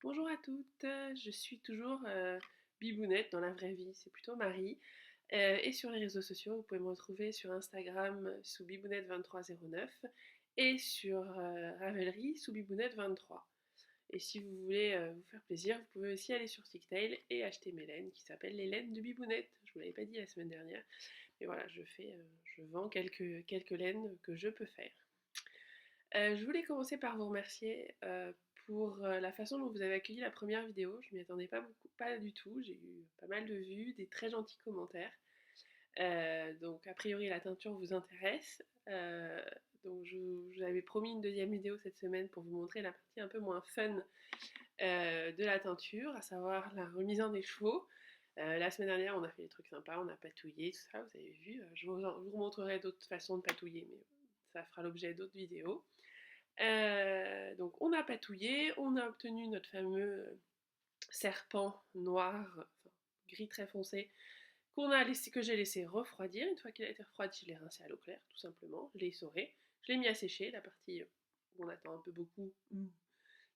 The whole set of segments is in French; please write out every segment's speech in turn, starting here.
Bonjour à toutes, je suis toujours Bibounette dans la vraie vie, c'est plutôt Marie. Et sur les réseaux sociaux, vous pouvez me retrouver sur Instagram sous Bibounette2309 et sur Ravelry sous Bibounette23. Et si vous voulez vous faire plaisir, vous pouvez aussi aller sur Ticktail et acheter mes laines qui s'appellent les laines de Bibounette. Je vous l'avais pas dit la semaine dernière, mais voilà, je vends quelques laines que je peux faire. Je voulais commencer par vous remercier pour la façon dont vous avez accueilli la première vidéo. Je m'y attendais pas du tout. J'ai eu pas mal de vues, des très gentils commentaires. Donc a priori la teinture vous intéresse. Donc je vous avais promis une deuxième vidéo cette semaine pour vous montrer la partie un peu moins fun de la teinture, à savoir la remise en écheveau. La semaine dernière, on a fait des trucs sympas, on a patouillé, tout ça, vous avez vu. Je vous montrerai d'autres façons de patouiller, mais ça fera l'objet d'autres vidéos. Donc on a patouillé, on a obtenu notre fameux serpent noir, enfin, gris très foncé, que j'ai laissé refroidir. Une fois qu'il a été refroidi, je l'ai rincé à l'eau claire, tout simplement. Je l'ai essoré, je l'ai mis à sécher, la partie où on attend un peu beaucoup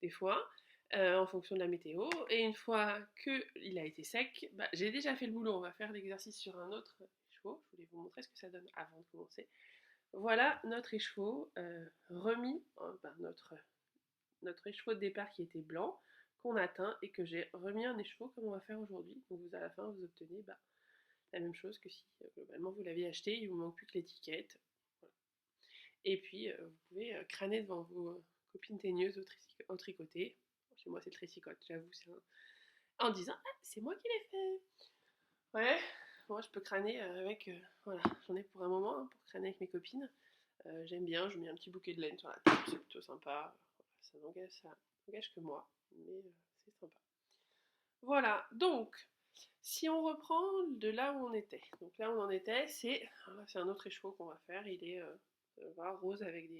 des fois, en fonction de la météo. Et une fois qu'il a été sec, j'ai déjà fait le boulot. On va faire l'exercice sur un autre écheveau. Je voulais vous montrer ce que ça donne avant de commencer. Voilà notre écheveau remis, notre écheveau de départ qui était blanc, qu'on a teint et que j'ai remis un écheveau comme on va faire aujourd'hui. Donc à la fin, vous obtenez la même chose que si globalement vous l'aviez acheté, il ne vous manque plus que l'étiquette. Voilà. Et puis vous pouvez crâner devant vos copines teigneuses au tricoté. Chez moi c'est le tricote, j'avoue, en disant « Ah, c'est moi qui l'ai fait !» Ouais, moi je peux crâner avec... voilà, j'en ai pour un moment, hein, pour crâner avec mes copines. J'aime bien, je mets un petit bouquet de laine sur la table, c'est plutôt sympa. Ça n'engage que moi, mais c'est sympa. Voilà, donc, si on reprend de là où on était. Donc là où on en était, c'est un autre écheveau qu'on va faire. Il est voilà, rose avec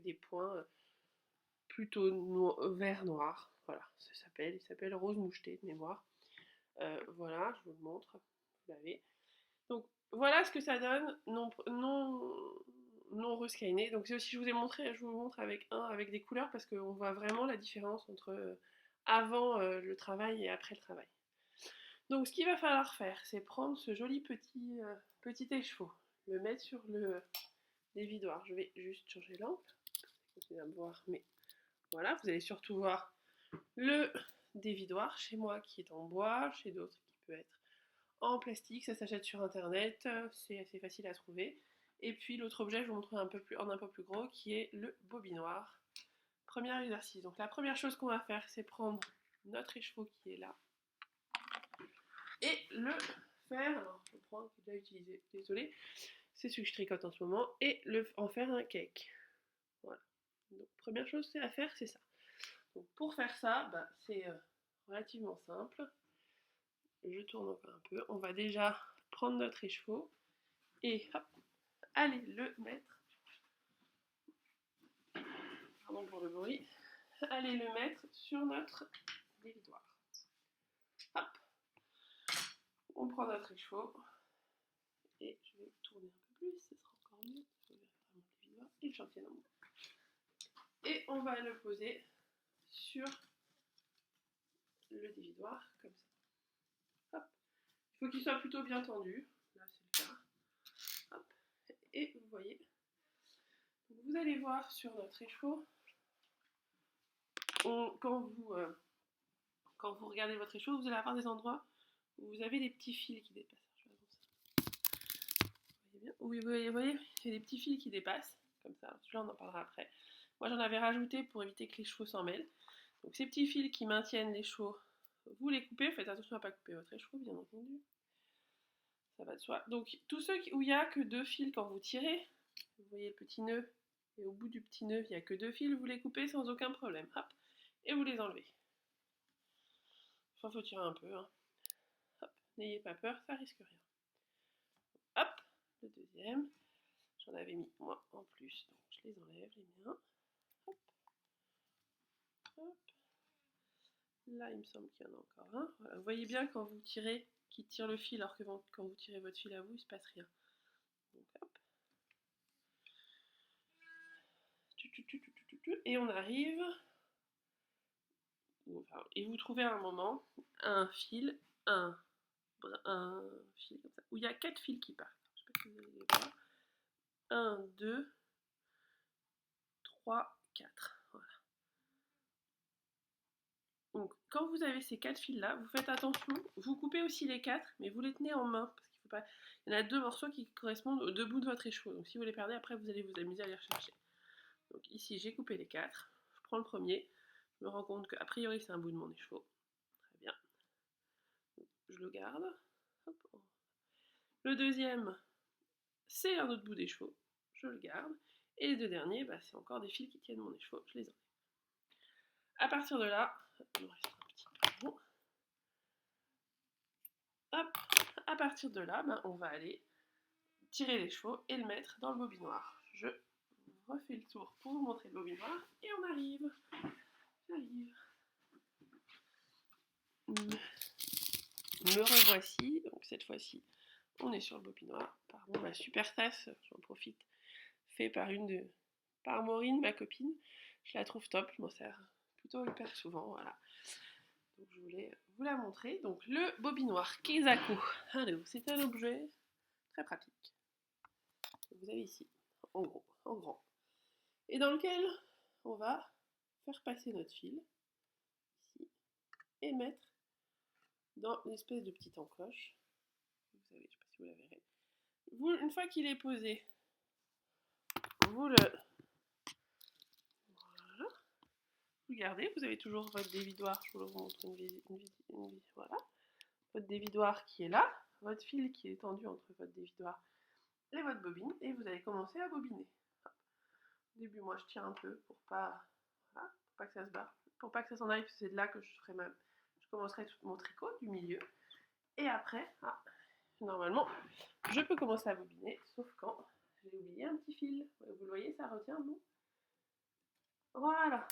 des points plutôt vert noir. Voilà, il s'appelle rose moucheté de mémoire. Voilà, je vous le montre, vous l'avez. Donc voilà ce que ça donne non rescainé. Donc c'est aussi, je vous montre avec des couleurs parce qu'on voit vraiment la différence entre avant le travail et après le travail. Donc ce qu'il va falloir faire, c'est prendre ce joli petit écheveau, le mettre sur le dévidoir. Je vais juste changer l'ample, vous allez me voir, mais voilà, vous allez surtout voir le dévidoir chez moi qui est en bois, chez d'autres qui peut être en plastique, ça s'achète sur internet, c'est assez facile à trouver. Et puis l'autre objet, je vous montrerai en un peu plus gros, qui est le bobinoir. Premier exercice. Donc la première chose qu'on va faire, c'est prendre notre écheveau qui est là et le faire. Alors je prends, j'ai déjà utilisé, désolé, c'est celui que je tricote en ce moment, et en faire un cake. Voilà. Donc première chose à faire, c'est ça. Donc pour faire ça, c'est relativement simple. Je tourne encore un peu. On va déjà prendre notre écheveau et hop, aller le mettre, pardon pour le bruit, aller le mettre sur notre dévidoir. Hop, on prend notre écheveau et je vais tourner un peu plus, ce sera encore mieux. Je vais faire mon dévidoir et j'en tiens en bout. Et on va le poser sur le dévidoir comme ça. Hop, il faut qu'il soit plutôt bien tendu. Là c'est le cas. Hop, et vous voyez, vous allez voir sur notre écheveau, quand vous regardez votre écheveau, vous allez avoir des endroits où vous avez des petits fils qui dépassent. Vous voyez bien? Oui, vous voyez, il y a des petits fils qui dépassent, comme ça. Celui-là, on en parlera après. Moi, j'en avais rajouté pour éviter que les chevaux s'en mêlent. Donc, ces petits fils qui maintiennent les chevaux, vous les coupez. Faites attention à ne pas couper votre écheveau, bien entendu. Ça va de soi. Donc, tous ceux où il n'y a que deux fils quand vous tirez, vous voyez le petit nœud, et au bout du petit nœud, il n'y a que deux fils, vous les coupez sans aucun problème. Hop, et vous les enlevez. Enfin, faut tirer un peu, hein. Hop, n'ayez pas peur, ça risque rien. Hop, le deuxième. J'en avais mis moi en plus, donc je les enlève les miens. Hop, hop. Là, il me semble qu'il y en a encore un. Voilà. Vous voyez bien quand vous tirez, qui tire le fil, alors que quand vous tirez votre fil à vous, il ne se passe rien. Donc hop. Et on arrive Enfin, et vous trouvez à un moment un fil, un fil comme ça, où il y a 4 fils qui partent. Je sais pas si vous allez les voir. 1, 2, 3, 4. Voilà. Donc, quand vous avez ces 4 fils là, vous faites attention, vous coupez aussi les 4, mais vous les tenez en main, parce qu'il faut pas. Il y en a 2 morceaux qui correspondent aux 2 bouts de votre écheveau. Donc, si vous les perdez, après, vous allez vous amuser à les rechercher. Donc, ici, j'ai coupé les 4. Je prends le premier. Je me rends compte qu'a priori, c'est un bout de mon écheveau. Très bien. Je le garde. Hop. Le deuxième, c'est un autre bout d'écheveau. Je le garde. Et les 2 derniers, bah, c'est encore des fils qui tiennent mon écheveau. Je les enlève. À partir de là, il me reste un petit peu. Hop. À partir de là, ben, on va aller tirer l'écheveau et le mettre dans le bobinoir. Je refais le tour pour vous montrer le bobinoir et on arrive. J'arrive. Me revoici. Donc cette fois-ci, on est sur le bobinoir. Pardon, ma super tasse, j'en profite, fait par Maureen, ma copine. Je la trouve top, je m'en sers plutôt hyper souvent, voilà. Donc je voulais vous la montrer. Donc le bobinoir Keizaku, c'est un objet très pratique. Vous avez ici, en gros, en grand. Et dans lequel on va faire passer notre fil, ici, et mettre dans une espèce de petite encoche. Vous savez, je ne sais pas si vous la verrez. Une fois qu'il est posé, vous le... Voilà. Vous gardez, vous avez toujours votre dévidoir, je vous montre voilà. Votre dévidoir qui est là, votre fil qui est tendu entre votre dévidoir et votre bobine, et vous allez commencer à bobiner. Au début, moi, je tire un peu pour pas, voilà, pour pas que ça se barre, pour pas que ça s'en aille, parce que c'est de là que je commencerai tout mon tricot du milieu. Et après, normalement, je peux commencer à bobiner, sauf quand j'ai oublié un petit fil. Vous le voyez, ça retient, non? Voilà.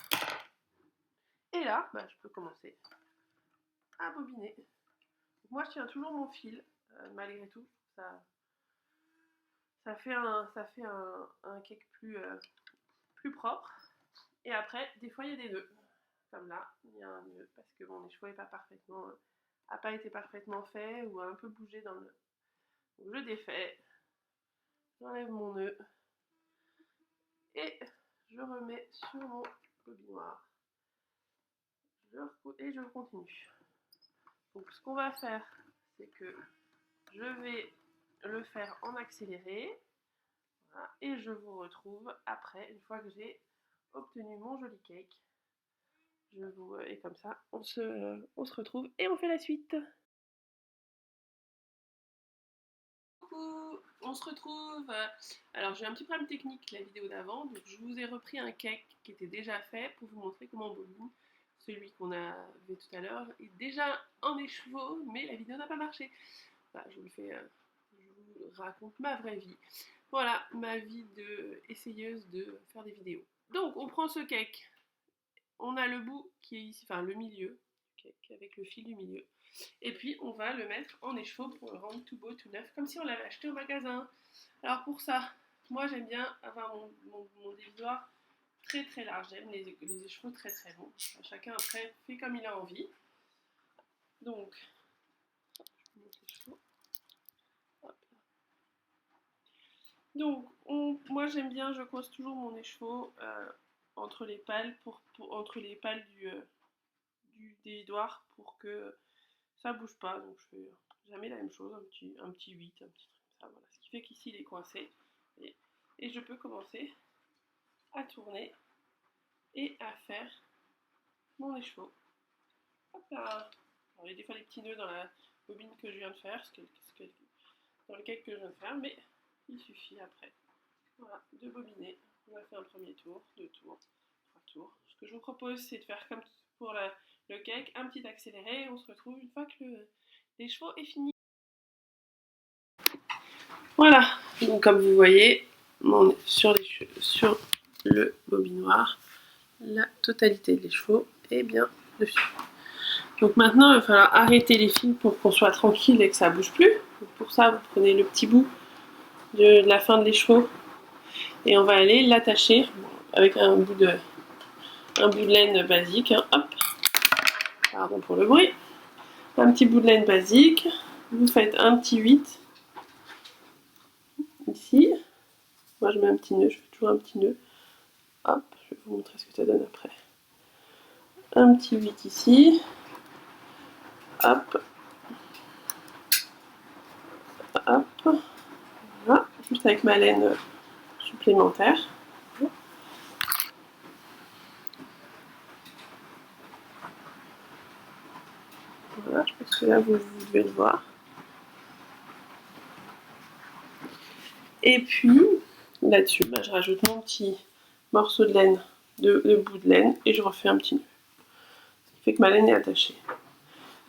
Et là, bah, je peux commencer à bobiner. Moi, je tiens toujours mon fil, malgré tout. Ça fait un cake plus propre. Et après, des fois, il y a des nœuds. Comme là, il y a un nœud parce que mon écheveau n'a pas été parfaitement fait ou a un peu bougé dans le... Donc je défais, j'enlève mon nœud et je remets sur mon bobinoir. Et je continue. Donc ce qu'on va faire, c'est que je vais le faire en accéléré. Voilà, et je vous retrouve après, une fois que j'ai obtenu mon joli cake. Et comme ça, on se retrouve et on fait la suite. Coucou, on se retrouve. Alors j'ai un petit problème technique la vidéo d'avant, donc je vous ai repris un cake qui était déjà fait pour vous montrer comment on bobine. Celui qu'on avait tout à l'heure est déjà en écheveau, mais la vidéo n'a pas marché. Voilà, je vous raconte ma vraie vie. Voilà, ma vie de essayeuse de faire des vidéos. Donc on prend ce cake, on a le bout qui est ici, enfin le milieu, cake avec le fil du milieu. Et puis on va le mettre en écheveau pour le rendre tout beau, tout neuf, comme si on l'avait acheté au magasin. Alors pour ça, moi j'aime bien avoir mon dévidoir très très large. J'aime les écheveaux très très longs. Chacun après fait comme il a envie. Donc, je monte l'écheveau. Donc, moi j'aime bien, je coince toujours mon écheveau entre les pales, entre les pales du dévidoir pour que ça bouge pas. Donc je fais jamais la même chose, un petit 8, un petit truc comme ça. Voilà. Ce qui fait qu'ici il est coincé. Et je peux commencer à tourner et à faire mon écheveau. Hop là. Alors, il y a des fois des petits nœuds dans la bobine que je viens de faire, dans le cake que je viens de faire, mais il suffit après. Voilà, de bobiner. On a fait un premier tour, 2 tours, 3 tours. Ce que je vous propose, c'est de faire comme pour le cake, un petit accéléré, et on se retrouve une fois que l'écheveau est fini. Voilà, donc comme vous voyez, sur le bobinoir, la totalité de l'écheveau est bien dessus. Donc maintenant, il va falloir arrêter les fils pour qu'on soit tranquille et que ça ne bouge plus. Donc pour ça, vous prenez le petit bout de la fin de l'écheveau et on va aller l'attacher avec un bout de laine basique. Hein, hop. pardon pour le bruit, un petit bout de laine basique, vous faites un petit 8 ici, moi je mets un petit nœud, je fais toujours un petit nœud, hop, je vais vous montrer ce que ça donne après, un petit 8 ici, hop, hop, voilà, juste avec ma laine supplémentaire. Voilà, je pense que là vous devez le voir. Et puis là-dessus, je rajoute mon petit morceau de laine, de bout de laine, et je refais un petit nœud. Ce qui fait que ma laine est attachée.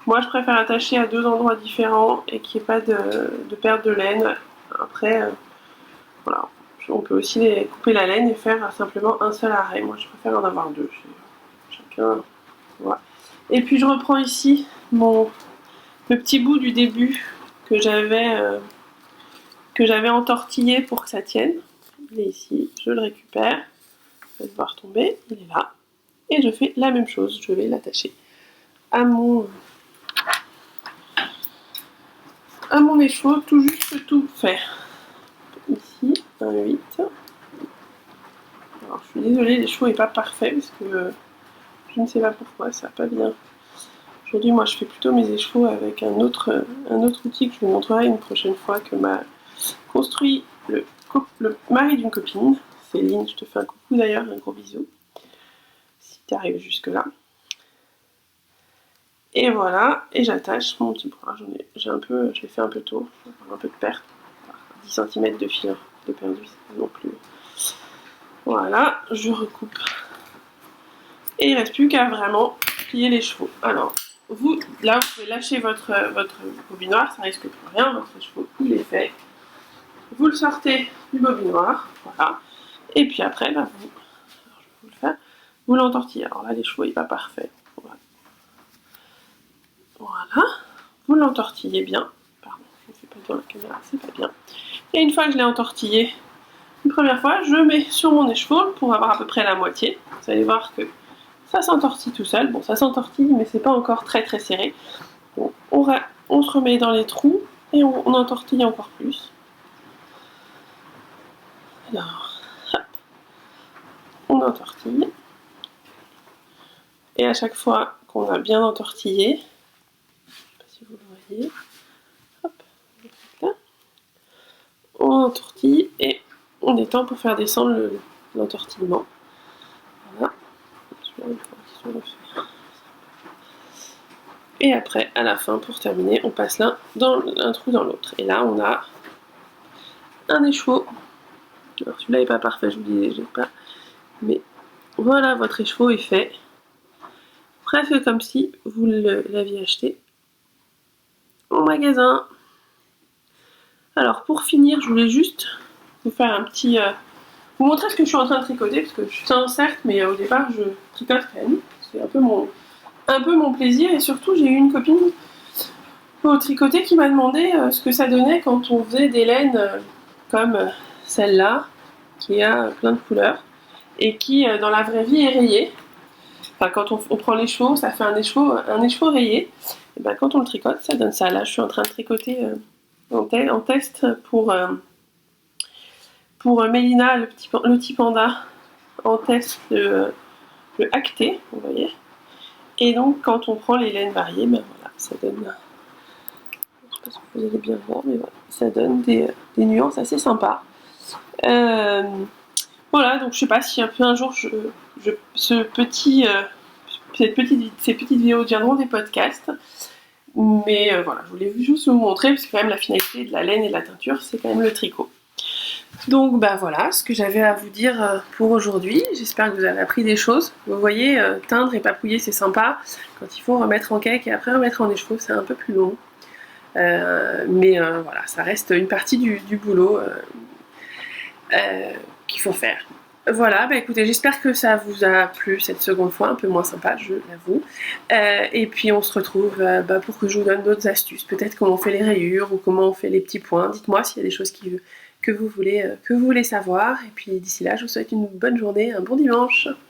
Moi je préfère attacher à 2 endroits différents et qu'il n'y ait pas de perte de laine. Après, voilà, on peut aussi couper la laine et faire simplement un seul arrêt. Moi je préfère en avoir 2. Chacun, voilà. Et puis je reprends ici le petit bout du début que j'avais entortillé pour que ça tienne. Il est ici, je le récupère, je vais le voir tomber, il est là. Et je fais la même chose, je vais l'attacher à mon écheveau, tout juste tout fait. Ici, un 8. Alors je suis désolée, l'écheveau n'est pas parfait parce que je ne sais pas pourquoi, ça va pas bien. Aujourd'hui, moi je fais plutôt mes écheveaux avec un autre outil que je vous montrerai une prochaine fois, que m'a construit le mari d'une copine. Céline, je te fais un coucou d'ailleurs, un gros bisou, si tu arrives jusque là. Et voilà, et j'attache mon petit bras, je l'ai fait un peu tôt, un peu de perte, 10 cm de fil de perdu, c'est pas non plus. Voilà, je recoupe. Et il ne reste plus qu'à vraiment plier les chevaux. Alors, là, vous pouvez lâcher votre bobinoir, ça risque plus rien, votre écheveau, il est fait. Vous le sortez du bobinoir, voilà. Et puis après, bah, je vais vous le faire, vous l'entortillez. Alors là, l'écheveau n'est pas parfait. Voilà, vous l'entortillez bien. Pardon, je ne fais pas dans la caméra, c'est pas bien. Et une fois que je l'ai entortillé une première fois, je mets sur mon écheveau pour avoir à peu près la moitié. Vous allez voir que ça s'entortille tout seul. Bon, ça s'entortille, mais c'est pas encore très très serré. Bon, on se remet dans les trous et on entortille encore plus. Alors, hop, on entortille. Et à chaque fois qu'on a bien entortillé, je ne sais pas si vous le voyez, hop, là, on entortille et on détend pour faire descendre l'entortillement. Voilà. Et après, à la fin, pour terminer, on passe l'un dans un trou dans l'autre. Et là, on a un écheveau. Alors celui-là n'est pas parfait, je vous dis pas. Mais voilà, votre écheveau est fait. Presque comme si vous l'aviez acheté au magasin. Alors pour finir, je voulais juste vous faire un petit... vous montrer ce que je suis en train de tricoter, parce que je suis certes, mais au départ je tricote quand même. C'est un peu mon plaisir, et surtout j'ai eu une copine au tricoter qui m'a demandé ce que ça donnait quand on faisait des laines comme celle-là, qui a plein de couleurs, et qui dans la vraie vie est rayée. Enfin, quand on prend l'écheveau, ça fait un écheveau rayé. Et ben, quand on le tricote, ça donne ça. Là, je suis en train de tricoter en test pour Mélina, le petit panda, en test le acté, vous voyez. Et donc, quand on prend les laines variées, ben voilà, ça donne... Je sais pas si vous allez bien voir, mais voilà, ça donne des nuances assez sympas. Voilà, donc je sais pas si un jour ces petites vidéos deviendront des podcasts. Mais voilà, je voulais juste vous montrer, parce que quand même la finalité de la laine et de la teinture, c'est quand même le tricot. Donc bah voilà ce que j'avais à vous dire pour aujourd'hui. J'espère que vous avez appris des choses. Vous voyez, teindre et papouiller c'est sympa. Quand il faut remettre en cake et après remettre en écheveau, c'est un peu plus long. Mais voilà, ça reste une partie du boulot qu'il faut faire. Voilà, bah écoutez, j'espère que ça vous a plu cette seconde fois, un peu moins sympa, je l'avoue. Et puis on se retrouve pour que je vous donne d'autres astuces, peut-être comment on fait les rayures ou comment on fait les petits points. Dites-moi s'il y a des choses que vous voulez savoir. Et puis d'ici là, je vous souhaite une bonne journée, un bon dimanche.